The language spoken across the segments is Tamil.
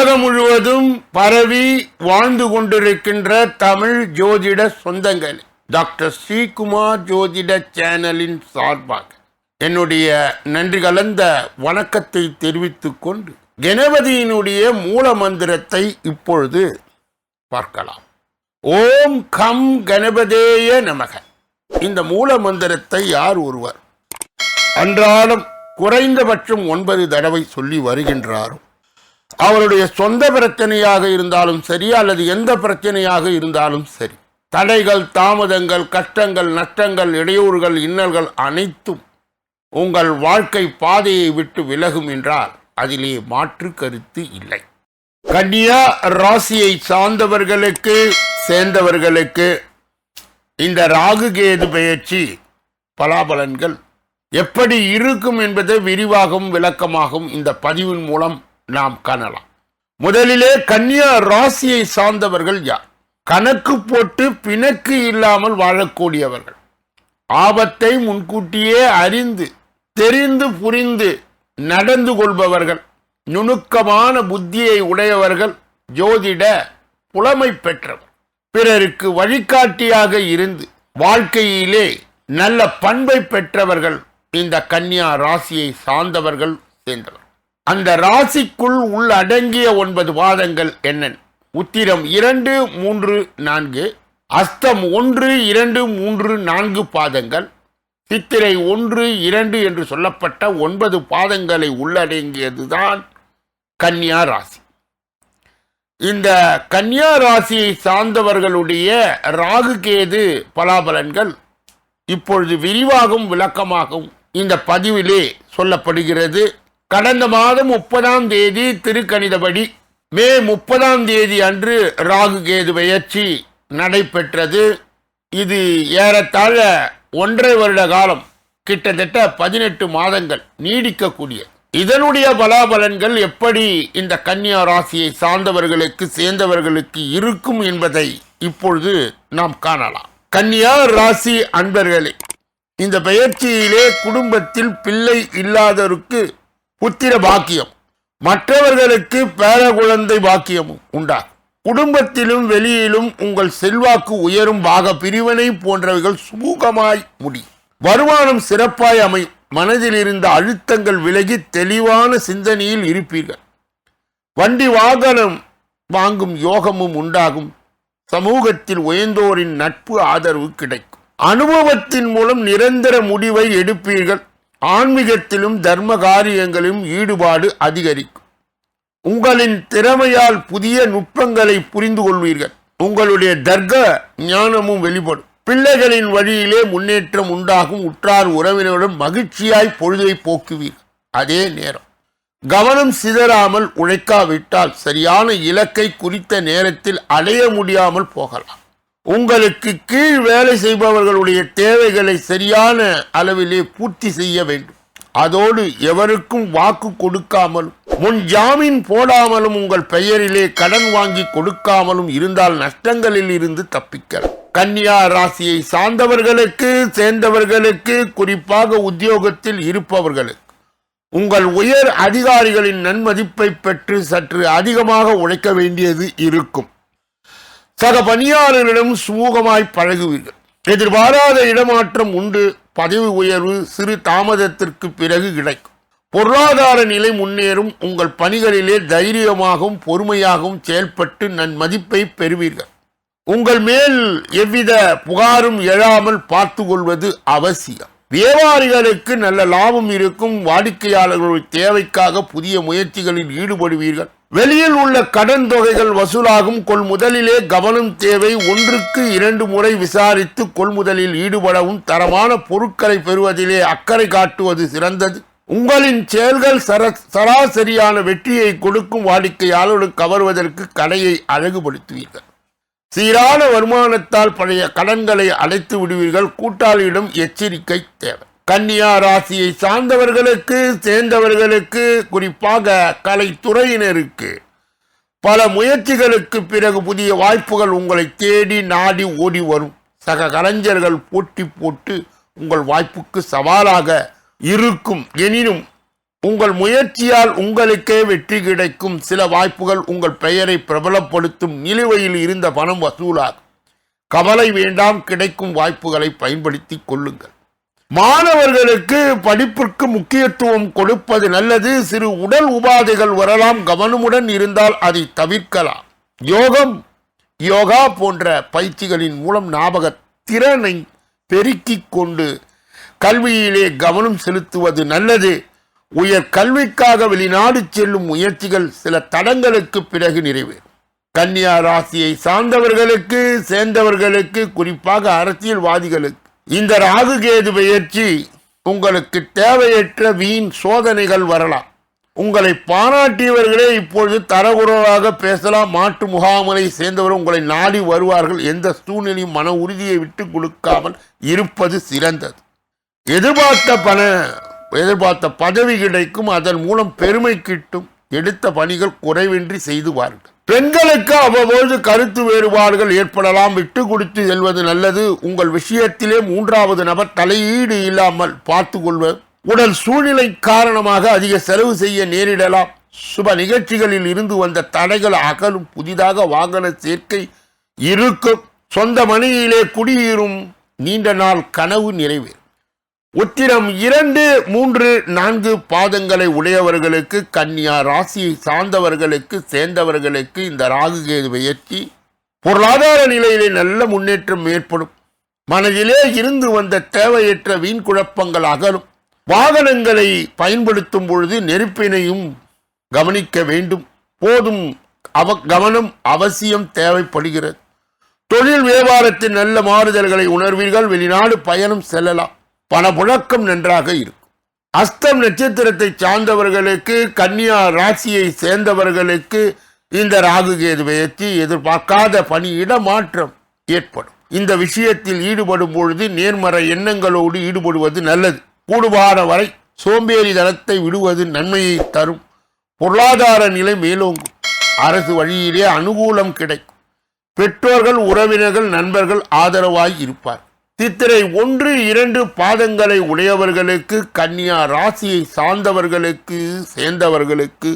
உலகம் முழுவதும் பரவி வாழ்ந்து கொண்டிருக்கின்ற தமிழ் ஜோதிட சொந்தங்கள், டாக்டர் ஸ்ரீகுமார் ஜோதிட சேனலின் சார்பாக என்னுடைய நன்றி கலந்த வணக்கத்தை தெரிவித்துக் கொண்டு கணபதியினுடைய மூல மந்திரத்தை இப்பொழுது பார்க்கலாம். ஓம் கம் கணபதேய நமக. இந்த மூல மந்திரத்தை யார் ஒருவர் அன்றாடம் குறைந்தபட்சம் 9 தடவை சொல்லி வருகின்றாரோ, அவருடைய சொந்த பிரச்சனையாக இருந்தாலும் சரி அல்லது எந்த பிரச்சனையாக இருந்தாலும் சரி, தடைகள், தாமதங்கள், கஷ்டங்கள், நஷ்டங்கள், இடையூறுகள், இன்னல்கள் அனைத்தும் உங்கள் வாழ்க்கை பாதையை விட்டு விலகும் என்றால் அதிலே மாற்று கருத்து இல்லை. கன்னியா ராசியை சார்ந்தவர்களுக்கு சேர்ந்தவர்களுக்கு இந்த ராகு கேது பெயர்ச்சி பலாபலன்கள் எப்படி இருக்கும் என்பதை விரிவாகவும் விளக்கமாகவும் இந்த பதிவின் மூலம் நாம் காணலாம். முதலிலே கன்னியா ராசியை சார்ந்தவர்கள் யார்? கணக்கு போட்டு பிணக்கு இல்லாமல் வாழக்கூடியவர்கள், ஆபத்தை முன்கூட்டியே அறிந்து தெரிந்து புரிந்து நடந்து கொள்பவர்கள், நுணுக்கமான புத்தியை உடையவர்கள், ஜோதிட புலமை பெற்றவர், பிறருக்கு வழிகாட்டியாக இருந்து வாழ்க்கையிலே நல்ல பண்பை பெற்றவர்கள் இந்த கன்னியா ராசியை சார்ந்தவர்கள் சேர்ந்தவர். அந்த ராசிக்குள் உள்ளடங்கிய 9 பாதங்கள் என்னென்ன? உத்திரம் 2, 3, 4, அஸ்தம் 1, 2, 3, 4 பாதங்கள், சித்திரை 1, 2 என்று சொல்லப்பட்ட 9 பாதங்களை உள்ளடங்கியதுதான் கன்னியா ராசி. இந்த கன்னியா ராசியை சார்ந்தவர்களுடைய ராகு கேது பலாபலன்கள் இப்பொழுது விரிவாகவும் விளக்கமாகவும் இந்த பதிவிலே சொல்லப்படுகிறது. கடந்த மாதம் 30ஆம் தேதி திருக்கணிதப்படி மே 30ஆம் தேதி அன்று ராகு கேது பெயர்ச்சி நடைபெற்றது. இது ஏறத்தாழ 1.5 வருட காலம், கிட்டத்தட்ட 18 மாதங்கள் நீடிக்கக்கூடிய இதனுடைய பலாபலன்கள் எப்படி இந்த கன்னியா ராசியை சார்ந்தவர்களுக்கு சேர்ந்தவர்களுக்கு இருக்கும் என்பதை இப்பொழுது நாம் காணலாம். கன்னியா ராசி அன்பர்களே, இந்த பெயர்ச்சியிலே குடும்பத்தில் பிள்ளை இல்லாதவருக்கு புத்திர பாக்கியம், மற்றவர்களுக்கு பேர குழந்தை பாக்கியமும் உண்டாகும். குடும்பத்திலும் வெளியிலும் உங்கள் செல்வாக்கு உயரும், பாக பிரிவினை போன்றவைகள் சுமூகமாய் முடியும். வருமானம் சிறப்பாய் அமையும். மனதில் இருந்த அழுத்தங்கள் விலகி தெளிவான சிந்தனையில் இருப்பீர்கள். வண்டி வாகனம் வாங்கும் யோகமும் உண்டாகும். சமூகத்தில் உயர்ந்தோரின் நட்பு ஆதரவு கிடைக்கும். அனுபவத்தின் மூலம் நிரந்தர முடிவை எடுப்பீர்கள். ஆன்மீகத்திலும் தர்ம காரியங்களிலும் ஈடுபாடு அதிகரிக்கும். உங்களின் திறமையால் புதிய நுட்பங்களை புரிந்து கொள்வீர்கள். உங்களுடைய தர்க்க ஞானமும் வெளிப்படும். பிள்ளைகளின் வழியிலே முன்னேற்றம் உண்டாகும். உற்றார் உறவினருடன் மகிழ்ச்சியாய் பொழுதை போக்குவீர்கள். அதே நேரம் கவனம் சிதறாமல் உழைக்காவிட்டால் சரியான இலக்கை குறித்த நேரத்தில் அடைய முடியாமல் போகலாம். உங்களுக்கு கீழ் வேலை செய்பவர்களுடைய தேவைகளை சரியான அளவிலே பூர்த்தி செய்ய வேண்டும். அதோடு எவருக்கும் வாக்கு கொடுக்காமலும் முன் ஜாமீன் போடாமலும் உங்கள் பெயரிலே கடன் வாங்கி கொடுக்காமலும் இருந்தால் நஷ்டங்களில் இருந்து தப்பிக்கலாம். கன்னியா ராசியை சார்ந்தவர்களுக்கு சேர்ந்தவர்களுக்கு, குறிப்பாக உத்தியோகத்தில் இருப்பவர்களுக்கு உங்கள் உயர் அதிகாரிகளின் நன்மதிப்பை பெற்று சற்று அதிகமாக உழைக்க வேண்டியது இருக்கும். சக பணியாளர்களிடம் சுமூகமாய் பழகுவீர்கள். எதிர்பாராத இடமாற்றம் உண்டு. பதவி உயர்வு சிறு தாமதத்திற்கு பிறகு கிடைக்கும். பொருளாதார நிலை முன்னேறும். உங்கள் பணிகளிலே தைரியமாகவும் பொறுமையாகவும் செயல்பட்டு நன்மதிப்பை பெறுவீர்கள். உங்கள் மேல் எவ்வித புகாரும் எழாமல் பார்த்து கொள்வது அவசியம். வியாபாரிகளுக்கு நல்ல லாபம் இருக்கும். வாடிக்கையாளர்களுடைய தேவைக்காக புதிய முயற்சிகளில் ஈடுபடுவீர்கள். வெளியில் உள்ள கடன் தொகைகள் வசூலாகும். கொள்முதலிலே கவனம் தேவை. 1க்கு 2 முறை விசாரித்து கொள்முதலில் ஈடுபடவும் தரமான பொருட்களை பெறுவதிலே அக்கறை காட்டுவது சிறந்தது. உங்களின் செயல்கள் சராசரியான வெற்றியை கொடுக்கும். வாடிக்கையாளர்கள் கவர்வதற்கு கடையை அழகுபடுத்துவீர்கள். சீரான வருமானத்தால் பழைய கடன்களை அடைத்து விடுவீர்கள். கூட்டாளியிடம் எச்சரிக்கை தேவை. கன்னியா ராசியை சார்ந்தவர்களுக்கு சேர்ந்தவர்களுக்கு, குறிப்பாக கலைத்துறையினருக்கு பல முயற்சிகளுக்கு பிறகு புதிய வாய்ப்புகள் உங்களை தேடி நாடி ஓடி வரும். சக கலைஞர்கள் போட்டி போட்டு உங்கள் வாய்ப்புக்கு சவாலாக இருக்கும். எனினும் உங்கள் முயற்சியால் உங்களுக்கே வெற்றி கிடைக்கும். சில வாய்ப்புகள் உங்கள் பெயரை பிரபலப்படுத்தும். நிலுவையில் இருந்த பணம் வசூலாகும். கவலை வேண்டாம், கிடைக்கும் வாய்ப்புகளை பயன்படுத்தி கொள்ளுங்கள். மாணவர்களுக்கு படிப்பிற்கு முக்கியத்துவம் கொடுப்பது நல்லது. சிறு உடல் உபாதைகள் வரலாம், கவனமுடன் இருந்தால் அதை தவிர்க்கலாம். யோகா போன்ற பயிற்சிகளின் மூலம் ஞாபக திறனை பெருக்கிக் கொண்டு கல்வியிலே கவனம் செலுத்துவது நல்லது. உயர் கல்விக்காக வெளிநாடு செல்லும் முயற்சிகள் சில தடங்களுக்கு பிறகு நிறைவேறும். கன்னியா ராசியை சார்ந்தவர்களுக்கு சேர்ந்தவர்களுக்கு, குறிப்பாக அரசியல்வாதிகளுக்கு இந்த ராகுகேது பெயர்ச்சி உங்களுக்கு தேவையற்ற வீண் சோதனைகள் வரலாம். உங்களை பாராட்டியவர்களே இப்பொழுது தரகுறவாக பேசலாம். மாற்று முகாமலை சேர்ந்தவர் உங்களை நாடி வருவார்கள். எந்த சூழ்நிலையும் மன உறுதியை விட்டு கொடுக்காமல் இருப்பது சிறந்தது. எதிர்பார்த்த பதவி கிடைக்கும். அதன் மூலம் பெருமை கிட்டும். எடுத்த பணிகள் குறைவின்றி செய்து வாருங்கள். பெண்களுக்கு அவ்வப்போது கருத்து வேறுபாடுகள் ஏற்படலாம். விட்டு கொடுத்து செல்வது நல்லது. உங்கள் விஷயத்திலே மூன்றாவது நபர் தலையீடு இல்லாமல் பார்த்து கொள்வது. உடல் சூழ்நிலை காரணமாக அதிக செலவு செய்ய நேரிடலாம். சுப நிகழ்ச்சிகளில் இருந்து வந்த தடைகள் அகலும். புதிதாக வாகன சேர்க்கை இருக்கும். சொந்த மனையிலே குடியேறும் நீண்ட நாள் கனவு நிறைவேறும். உத்திரம் 2, 3, 4 பாதங்களை உடையவர்களுக்கு, கன்னியா ராசியை சார்ந்தவர்களுக்கு சேர்ந்தவர்களுக்கு இந்த ராகுகேது பெயர்ச்சி பொருளாதார நிலையிலே நல்ல முன்னேற்றம் ஏற்படும். மனதிலே இருந்து வந்த தேவையற்ற வீண் குழப்பங்கள் அகலும். வாகனங்களை பயன்படுத்தும் பொழுது நெருப்பினையும் கவனிக்க வேண்டும். போதும் கவனம் அவசியம் தேவைப்படுகிறது. தொழில் வியாபாரத்தின் நல்ல மாறுதல்களை உணர்வீர்கள். வெளிநாடு பயணம் செல்லலாம். பணப்புழக்கம் நன்றாக இருக்கும். அஸ்தம் நட்சத்திரத்தை சார்ந்தவர்களுக்கு, கன்னியா ராசியை சேர்ந்தவர்களுக்கு இந்த ராகுகேது பெயர்ச்சி எதிர்பார்க்காத பணியிட மாற்றம் ஏற்படும். இந்த விஷயத்தில் ஈடுபடும் பொழுது நேர்மறை எண்ணங்களோடு ஈடுபடுவது நல்லது. கூடுமான வரை சோம்பேறித்தனத்தை விடுவது நன்மையை தரும். பொருளாதார நிலை மேலோங்கும். அரசு வழியிலே அனுகூலம் கிடைக்கும். பெற்றோர்கள், உறவினர்கள், நண்பர்கள் ஆதரவாய் இருப்பார். சித்திரை 1, 2 பாதங்களை உடையவர்களுக்கு, கன்னியா ராசியை சார்ந்தவர்களுக்கு சேர்ந்தவர்களுக்கு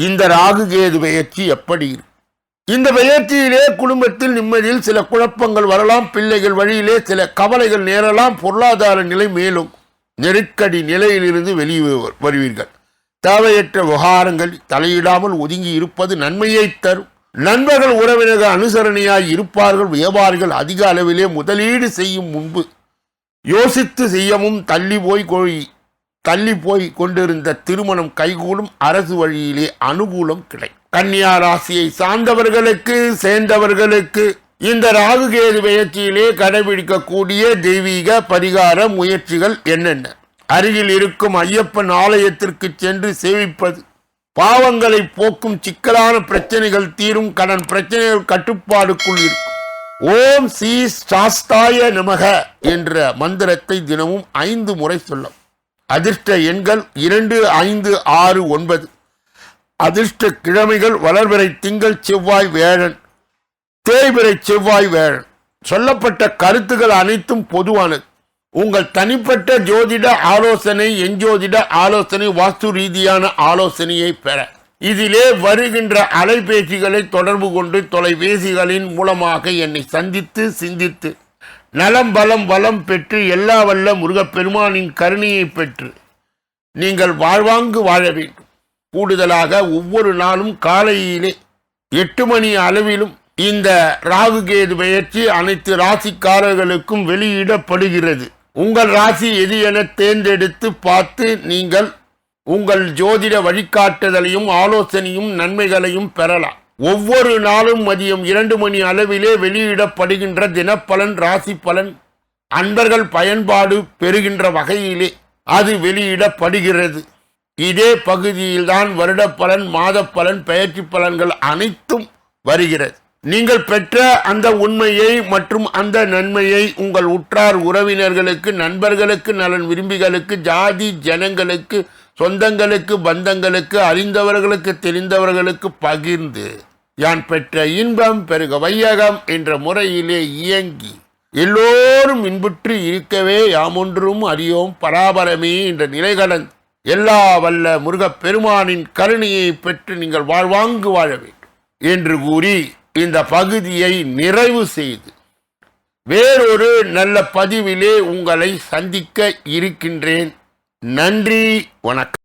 இந்த ராகுகேது பெயர்ச்சி எப்படி இருக்கும்? இந்த பெயர்ச்சியிலே குடும்பத்தில் நிம்மதியில் சில குழப்பங்கள் வரலாம். பிள்ளைகள் வழியிலே சில கவலைகள் நேரலாம். பொருளாதார நிலை மேலும் நெருக்கடி நிலையிலிருந்து வெளியே வருவீர்கள். தேவையற்ற விவகாரங்கள் தலையிடாமல் ஒதுங்கி இருப்பது நன்மையை தரும். நண்பர்கள், உறவினர்கள் அனுசரணையாய் இருப்பார்கள். வியாபாரிகள் அதிக அளவிலே முதலீடு செய்யும் முன்பு யோசித்து செய்யவும். தள்ளி போய் கொண்டிருந்த திருமணம் கைகூடும். அரசு வழியிலே அனுகூலம் கிடைக்கும். கன்னியா ராசியை சார்ந்தவர்களுக்கு சேர்ந்தவர்களுக்கு இந்த ராகுகேது பெயர்ச்சியிலே கடைபிடிக்கக்கூடிய தெய்வீக பரிகார முயற்சிகள் என்னென்ன? அருகில் இருக்கும் ஐயப்பன் ஆலயத்திற்கு சென்று சேவிப்பது பாவங்களை போக்கும். சிக்கலான பிரச்சனைகள் தீரும். கடன் பிரச்சனைகள் கட்டுப்பாடுக்குள் இருக்கும். ஓம் ஸ்ரீ சாஸ்தாய நமக என்ற மந்திரத்தை தினமும் 5 முறை சொல்லும். அதிர்ஷ்ட எண்கள் 2, 5, 6, 9. அதிர்ஷ்ட கிழமைகள் வளர்பிறை திங்கள், செவ்வாய், வேழன், தேய்பிறை செவ்வாய், வேழன். சொல்லப்பட்ட கருத்துக்கள் அனைத்தும் பொதுவானது. உங்கள் தனிப்பட்ட ஜோதிட ஆலோசனை, எஞ்சோதிட ஆலோசனை, வாஸ்து ரீதியான ஆலோசனையை பெற இதிலே வருகின்ற அலைபேசிகளை தொடர்பு கொண்டு தொலைபேசிகளின் மூலமாக என்னை சந்தித்து சிந்தித்து நலம் பலம் வளம் பெற்று எல்லா வல்ல முருகப்பெருமானின் கருணையை பெற்று நீங்கள் வாழ்வாங்கு வாழ வேண்டும். கூடுதலாக ஒவ்வொரு நாளும் காலையிலே 8 மணி அளவிலும் இந்த ராகுகேது பெயர்ச்சி அனைத்து ராசிக்காரர்களுக்கும் வெளியிடப்படுகிறது. உங்கள் ராசி எது என தேர்ந்தெடுத்து பார்த்து நீங்கள் உங்கள் ஜோதிட வழிகாட்டுதலையும் ஆலோசனையும் நன்மைகளையும் பெறலாம். ஒவ்வொரு நாளும் மதியம் 2 மணி அளவிலே வெளியிடப்படுகின்ற தினப்பலன், ராசி பலன் அன்பர்கள் பயன்பாடு பெறுகின்ற வகையிலே அது வெளியிடப்படுகிறது. இதே பகுதியில்தான் வருட பலன், மாத பலன், பெயர்ச்சி பலன்கள் அனைத்தும் வருகிறது. நீங்கள் பெற்ற அந்த உண்மையை மற்றும் அந்த நன்மையை உங்கள் உற்றார் உறவினர்களுக்கு, நண்பர்களுக்கு, நலன் விரும்பிகளுக்கு, ஜாதி ஜனங்களுக்கு, சொந்தங்களுக்கு, பந்தங்களுக்கு, அறிந்தவர்களுக்கு, தெரிந்தவர்களுக்கு பகிர்ந்து யான் பெற்ற இன்பம் பெருக வையகம் என்ற முறையிலே இயங்கி எல்லோரும் இன்புற்று இருக்கவே யாமொன்றும் அறியோம் பராபரமே என்ற நிலைகளன் எல்லா வல்ல முருகப்பெருமானின் கருணையை பெற்று நீங்கள் வாழ்வாங்கு வாழ வேண்டும் என்று கூறி இந்த பகுதியை நிறைவு செய்து வேறொரு நல்ல பதிவிலே உங்களை சந்திக்க இருக்கின்றேன். நன்றி, வணக்கம்.